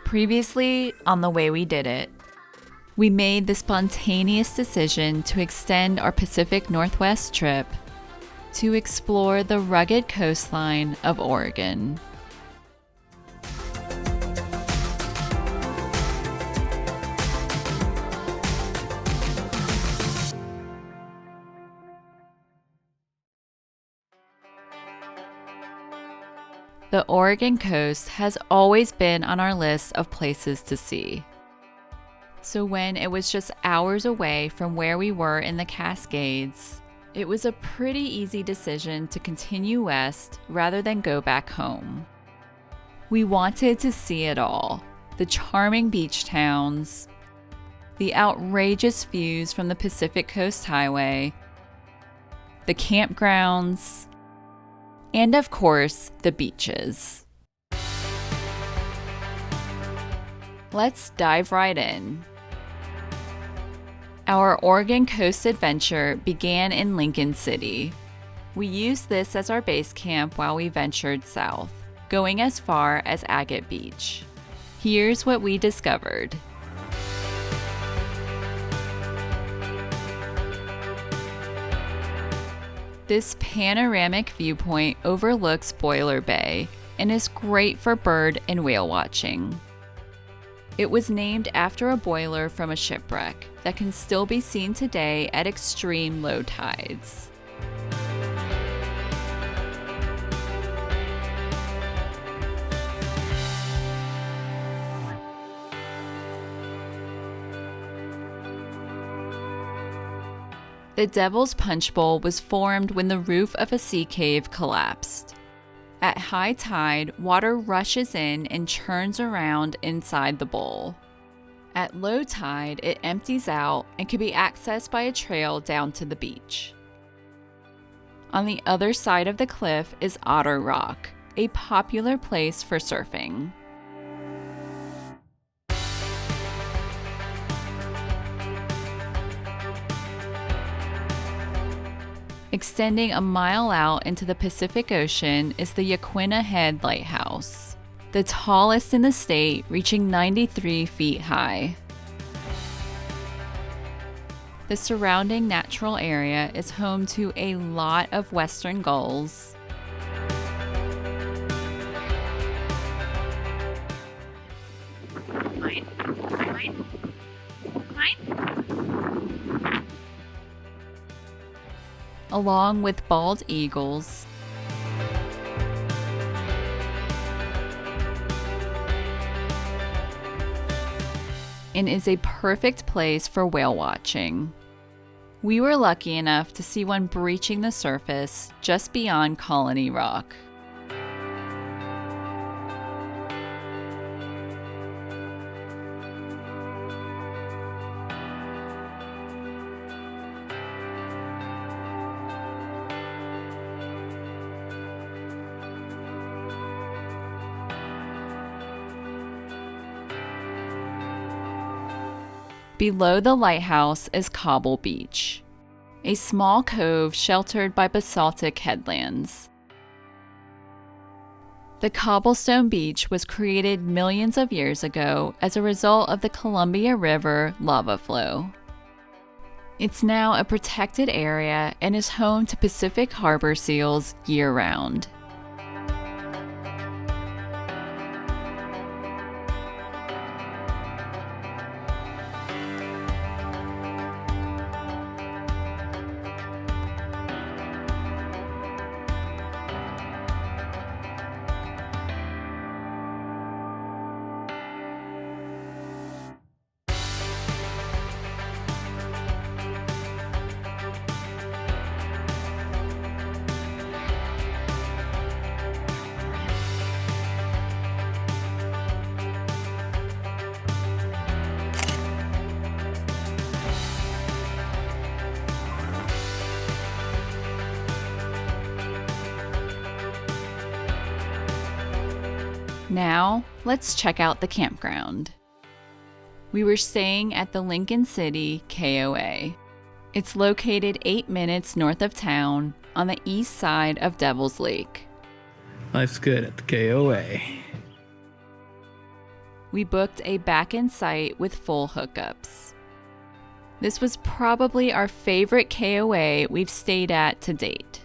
Previously on The Way We Did It, we made the spontaneous decision to extend our Pacific Northwest trip to explore the rugged coastline of Oregon. The Oregon coast has always been on our list of places to see. So when it was just hours away from where we were in the Cascades, it was a pretty easy decision to continue west rather than go back home. We wanted to see it all: the charming beach towns, the outrageous views from the Pacific Coast Highway, the campgrounds, and of course, the beaches. Let's dive right in. Our Oregon coast adventure began in Lincoln City. We used this as our base camp while we ventured south, going as far as Agate Beach. Here's what we discovered. This panoramic viewpoint overlooks Boiler Bay and is great for bird and whale watching. It was named after a boiler from a shipwreck that can still be seen today at extreme low tides. The Devil's Punch Bowl was formed when the roof of a sea cave collapsed. At high tide, water rushes in and churns around inside the bowl. At low tide, it empties out and can be accessed by a trail down to the beach. On the other side of the cliff is Otter Rock, a popular place for surfing. Extending a mile out into the Pacific Ocean is the Yaquina Head Lighthouse, the tallest in the state, reaching 93 feet high. The surrounding natural area is home to a lot of western gulls, along with bald eagles, and is a perfect place for whale watching. We were lucky enough to see one breaching the surface just beyond Colony Rock. Below the lighthouse is Cobble Beach, a small cove sheltered by basaltic headlands. The cobblestone beach was created millions of years ago as a result of the Columbia River lava flow. It's now a protected area and is home to Pacific harbor seals year-round. Now, let's check out the campground. We were staying at the Lincoln City KOA. It's located 8 minutes north of town on the east side of Devil's Lake. Life's good at the KOA. we booked a back-in site with full hookups. This was probably our favorite KOA we've stayed at to date.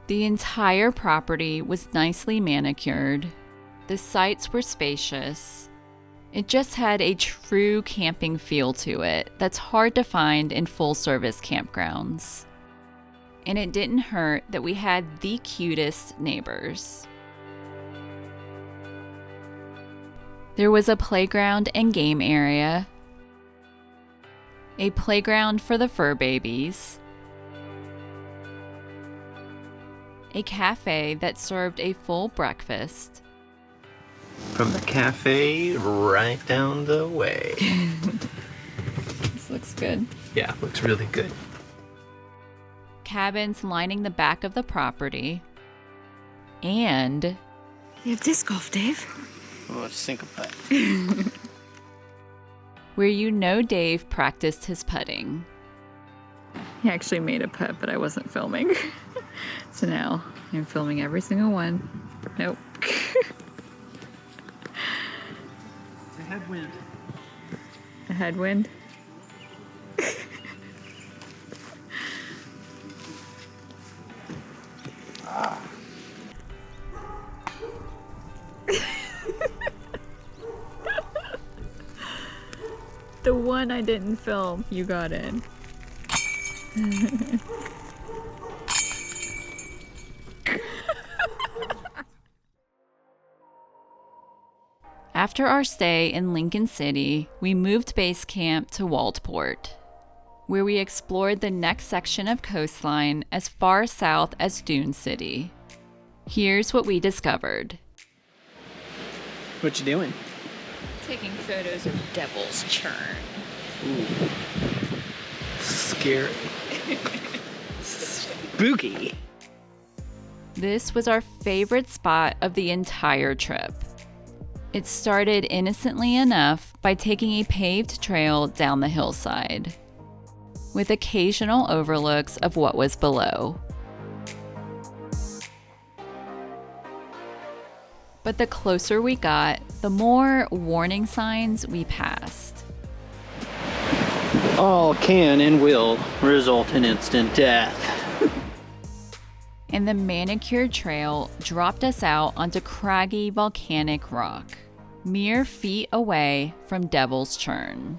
The entire property was nicely manicured. The sites were spacious. It just had a true camping feel to it that's hard to find in full-service campgrounds. And it didn't hurt that we had the cutest neighbors. There was a playground and game area, a playground for the fur babies, a cafe that served a full breakfast, from the cafe right down the way. This looks good. Yeah, looks really good. Cabins lining the back of the property, and You have disc golf, Dave. Oh, let's sink a putt. where you know Dave practiced his putting. He actually made a putt, but I wasn't filming. So now I'm filming every single one. Nope. It's a headwind. A headwind. The one I didn't film, you got in. After our stay in Lincoln City, we moved base camp to Waldport, where we explored the next section of coastline as far south as Dune City. Here's what we discovered. What you doing? Taking photos of Devil's Churn. Ooh. Scary. Spooky. This was our favorite spot of the entire trip. It started innocently enough by taking a paved trail down the hillside, with occasional overlooks of what was below. But the closer we got, the more warning signs we passed. All can and will result in instant death. And the manicured trail dropped us out onto craggy volcanic rock, mere feet away from Devil's Churn.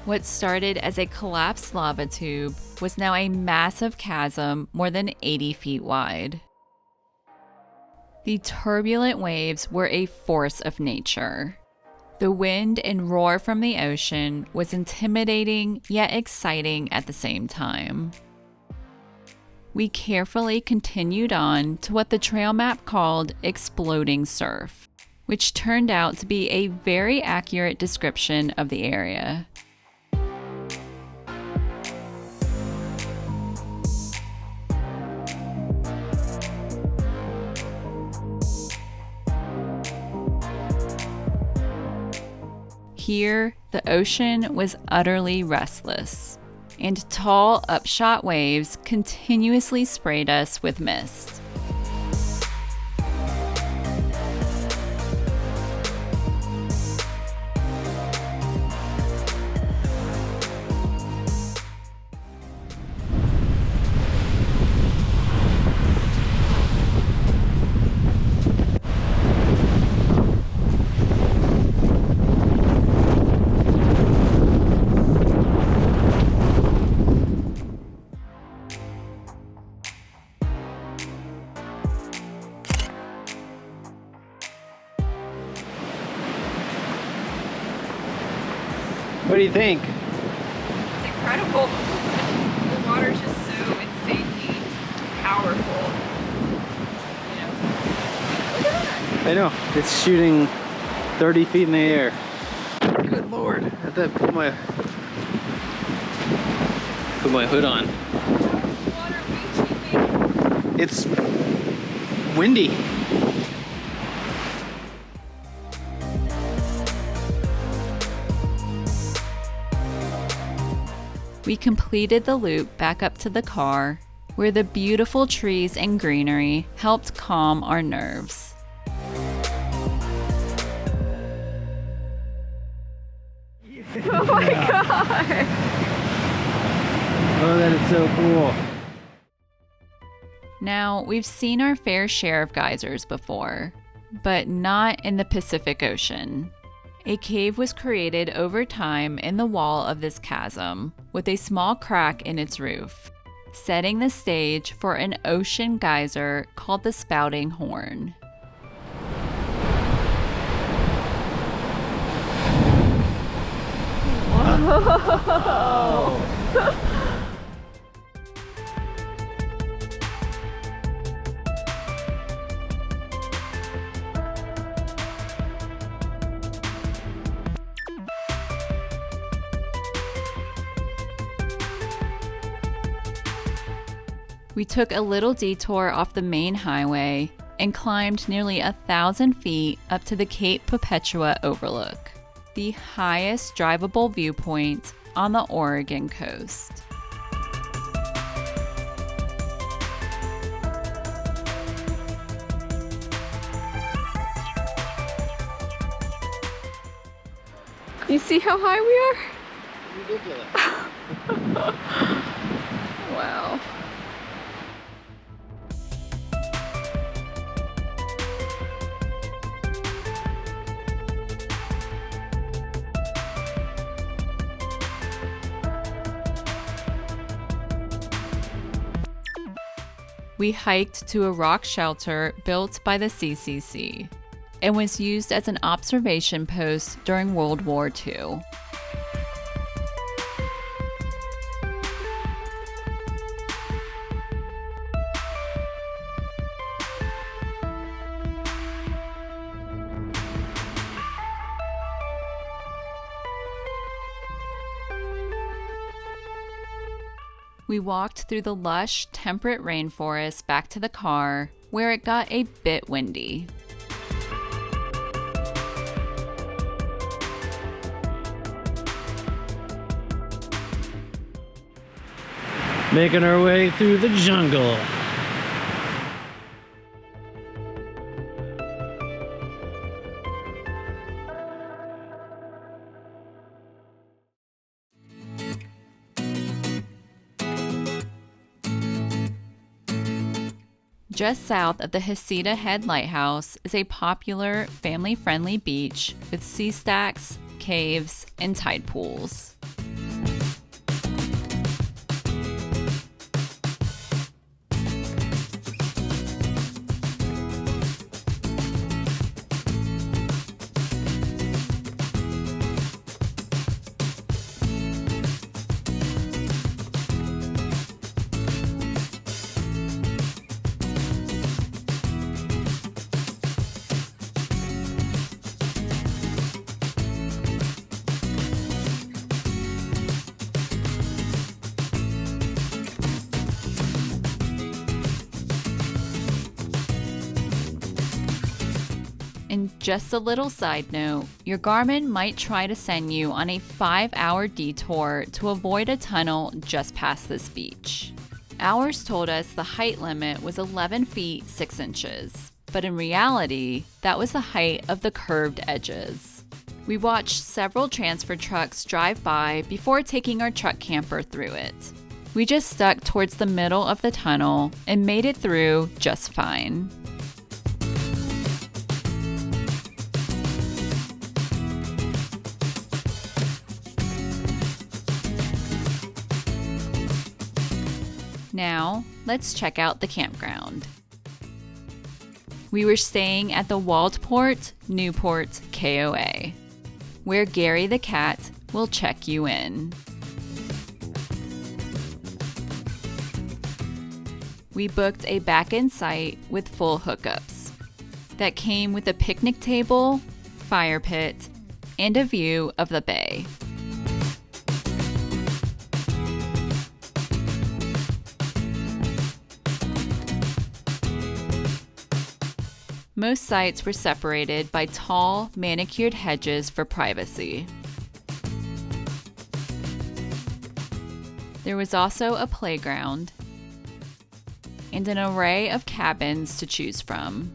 What started as a collapsed lava tube was now a massive chasm more than 80 feet wide. The turbulent waves were a force of nature. The wind and roar from the ocean was intimidating yet exciting at the same time. We carefully continued on to what the trail map called exploding surf, which turned out to be a very accurate description of the area. Here, the ocean was utterly restless, and tall, upshot waves continuously sprayed us with mist. What do you think? It's incredible. The water's just so insanely powerful. You know? Look at that. I know, it's shooting 30 feet in the air. Good Lord, I had to put my hood on. Water way too big. It's windy. We completed the loop back up to the car, where the beautiful trees and greenery helped calm our nerves. Oh my god! Oh, that is so cool. Now, we've seen our fair share of geysers before, but not in the Pacific Ocean. A cave was created over time in the wall of this chasm, with a small crack in its roof, setting the stage for an ocean geyser called the Spouting Horn. Whoa! We took a little detour off the main highway and climbed nearly 1,000 feet up to the Cape Perpetua overlook, the highest drivable viewpoint on the Oregon coast. You see how high we are? Ridiculous. Wow. We hiked to a rock shelter built by the CCC and was used as an observation post during World War II. We walked through the lush, temperate rainforest back to the car, where it got a bit windy. Making our way through the jungle. Just south of the Heceta Head Lighthouse is a popular, family-friendly beach with sea stacks, caves, and tide pools. And just a little side note, your Garmin might try to send you on a 5-hour detour to avoid a tunnel just past this beach. Ours told us the height limit was 11 feet 6 inches, but in reality, that was the height of the curved edges. We watched several transfer trucks drive by before taking our truck camper through it. We just stuck towards the middle of the tunnel and made it through just fine. Now, let's check out the campground. We were staying at the Waldport KOA, where Gary the cat will check you in. We booked a back-end site with full hookups that came with a picnic table, fire pit, and a view of the bay. Most sites were separated by tall, manicured hedges for privacy. There was also a playground and an array of cabins to choose from.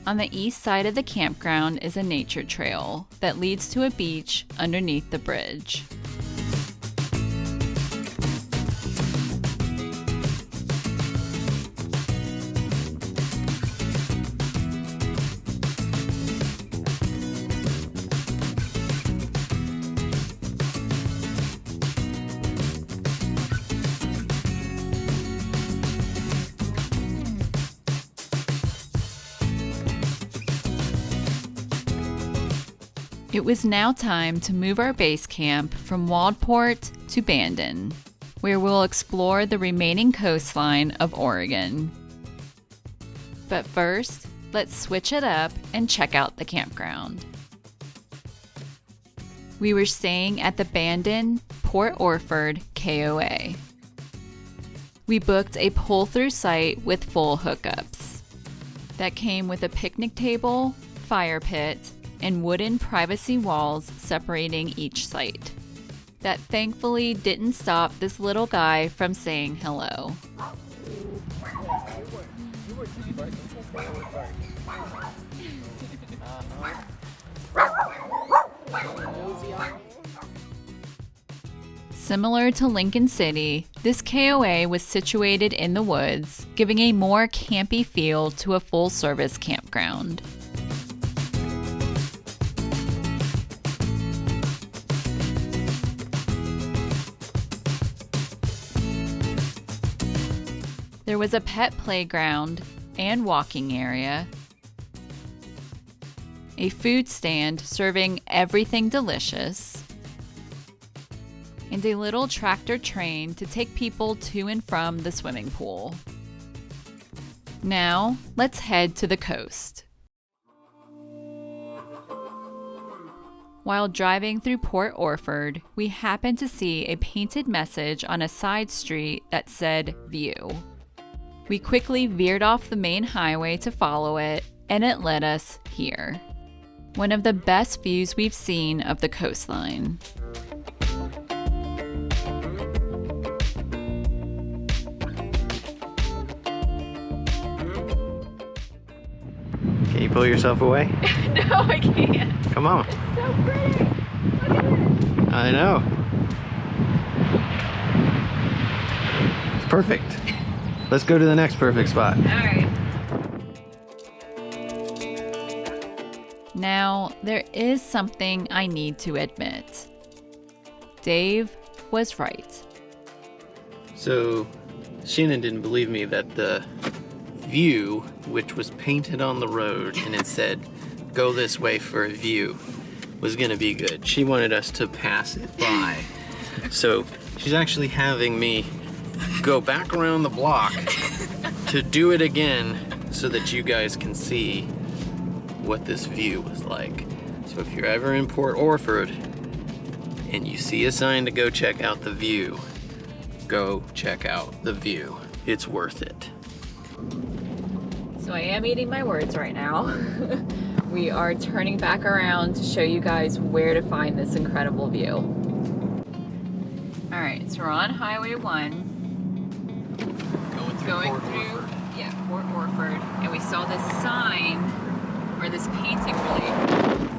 On the east side of the campground is a nature trail that leads to a beach underneath the bridge. It was now time to move our base camp from Waldport to Bandon, where we'll explore the remaining coastline of Oregon. But first, let's switch it up and check out the campground. We were staying at the Bandon KOA. We booked a pull-through site with full hookups that came with a picnic table, fire pit, and wooden privacy walls separating each site. That thankfully didn't stop this little guy from saying hello. Similar to Lincoln City, this KOA was situated in the woods, giving a more campy feel to a full-service campground. There was a pet playground and walking area, a food stand serving everything delicious, and a little tractor train to take people to and from the swimming pool. Now, let's head to the coast. While driving through Port Orford, we happened to see a painted message on a side street that said "View." We quickly veered off the main highway to follow it, and it led us here. One of the best views we've seen of the coastline. Can you pull yourself away? No, I can't. Come on. So pretty. Look at it. I know. It's perfect. Let's go to the next perfect spot. All right. Now, there is something I need to admit. Dave was right. So, Shannon didn't believe me that the view, which was painted on the road and it said, "Go this way for a view," was gonna be good. She wanted us to pass it by. So, she's actually having me go back around the block to do it again so that you guys can see what this view was like. So if you're ever in Port Orford and you see a sign to go check out the view, go check out the view. It's worth it. So I am eating my words right now. We are turning back around to show you guys where to find this incredible view. All right, so we're on Highway 1. Going through Port Orford, and we saw this sign, or this painting really.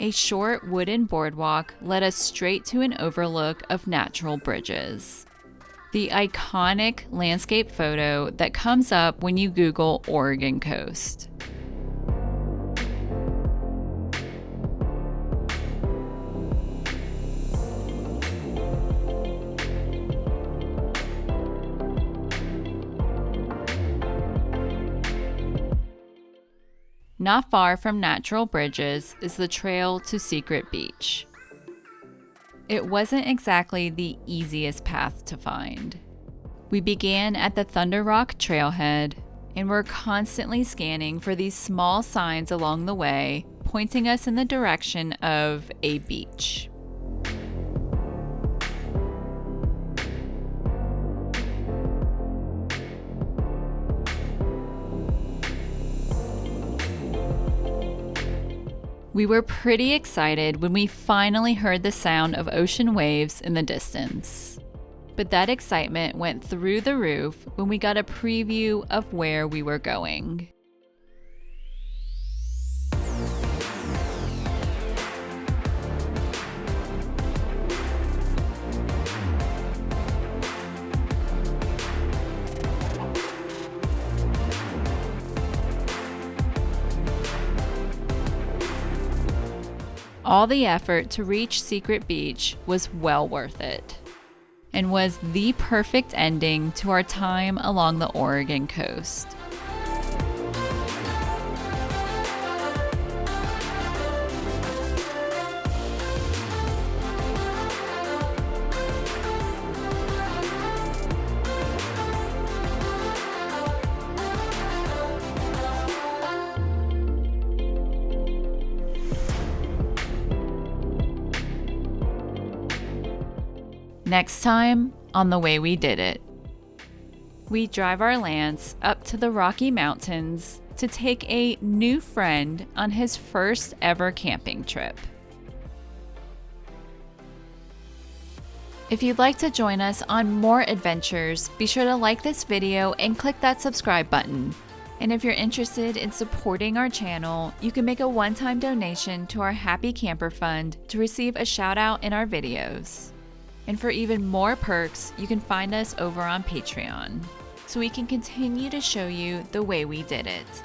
A short wooden boardwalk led us straight to an overlook of natural bridges. The iconic landscape photo that comes up when you Google Oregon coast. Not far from natural bridges is the trail to Secret Beach. It wasn't exactly the easiest path to find. We began at the Thunder Rock trailhead and were constantly scanning for these small signs along the way, pointing us in the direction of a beach. We were pretty excited when we finally heard the sound of ocean waves in the distance. But that excitement went through the roof when we got a preview of where we were going. All the effort to reach Secret Beach was well worth it, and was the perfect ending to our time along the Oregon coast. Next time on The Way We Did It, we drive our Lance up to the Rocky Mountains to take a new friend on his first ever camping trip. If you'd like to join us on more adventures, be sure to like this video and click that subscribe button. And if you're interested in supporting our channel, you can make a one-time donation to our Happy Camper Fund to receive a shout out in our videos. And for even more perks, you can find us over on Patreon, so we can continue to show you the way we did it.